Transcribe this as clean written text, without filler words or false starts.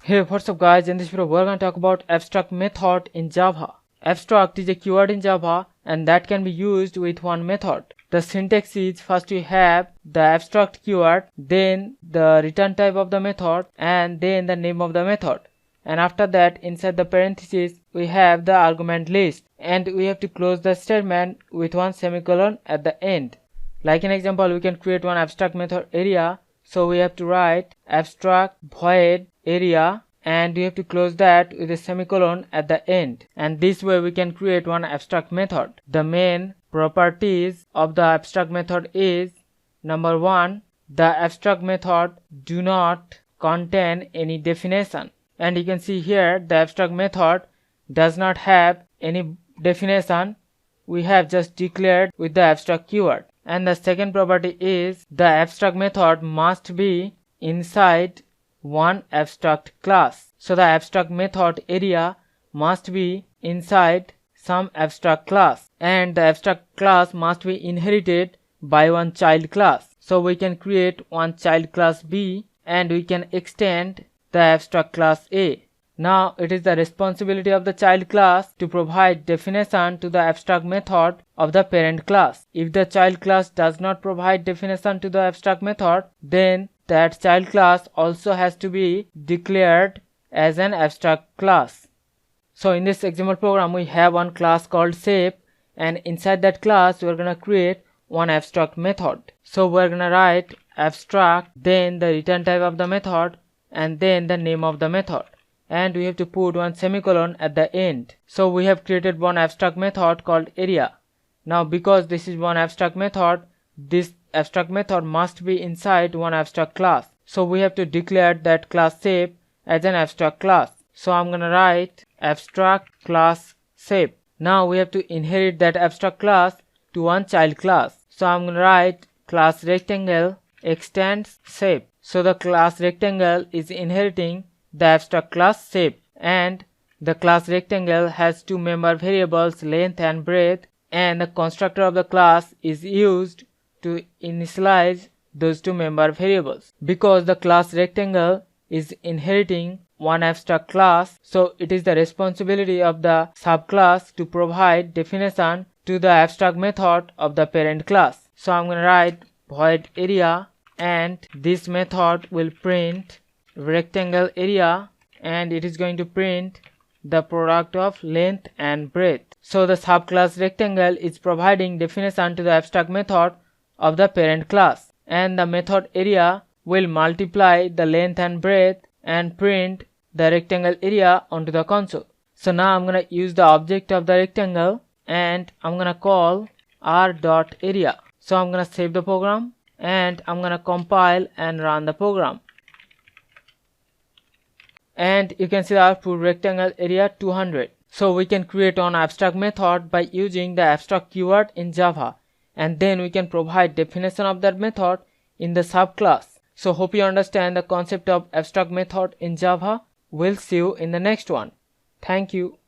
Hey, what's up guys? In this video we're going to talk about abstract method in Java. Abstract is a keyword in Java and that can be used with one method. The syntax is, first we have the abstract keyword, then the return type of the method, and then the name of the method. And after that, inside the parentheses we have the argument list, and we have to close the statement with one semicolon at the end. Like an example, we can create one abstract method area. So we have to write abstract void area, and we have to close that with a semicolon at the end. And this way we can create one abstract method. The main properties of the abstract method is: number one, the abstract method do not contain any definition. And you can see here the abstract method does not have any definition. We have just declared with the abstract keyword. And the second property is the abstract method must be inside one abstract class. So the abstract method area must be inside some abstract class, and the abstract class must be inherited by one child class. So we can create one child class B and we can extend the abstract class A. Now it is the responsibility of the child class to provide definition to the abstract method of the parent class. If the child class does not provide definition to the abstract method, then that child class also has to be declared as an abstract class. So in this example program we have one class called shape, and inside that class we are going to create one abstract method. So we are going to write abstract, then the return type of the method, and then the name of the method. And we have to put one semicolon at the end. So we have created one abstract method called area. Now because this is one abstract method, this abstract method must be inside one abstract class. So we have to declare that class shape as an abstract class. So I'm gonna write abstract class shape. Now we have to inherit that abstract class to one child class. So I'm gonna write class rectangle extends shape. So the class rectangle is inheriting the abstract class shape, and the class rectangle has two member variables, length and breadth, and the constructor of the class is used to initialize those two member variables. Because the class rectangle is inheriting one abstract class, so it is the responsibility of the subclass to provide definition to the abstract method of the parent class. So I'm going to write void area, and this method will print rectangle area, and it is going to print the product of length and breadth. So the subclass rectangle is providing definition to the abstract method of the parent class, and the method area will multiply the length and breadth and print the rectangle area onto the console. So now I'm going to use the object of the rectangle, and I'm going to call r.area. So I'm going to save the program, and I'm going to compile and run the program. And you can see the output rectangle area 200. So we can create an abstract method by using the abstract keyword in Java, and then we can provide definition of that method in the subclass. So hope you understand the concept of abstract method in Java. We'll see you in the next one. Thank you.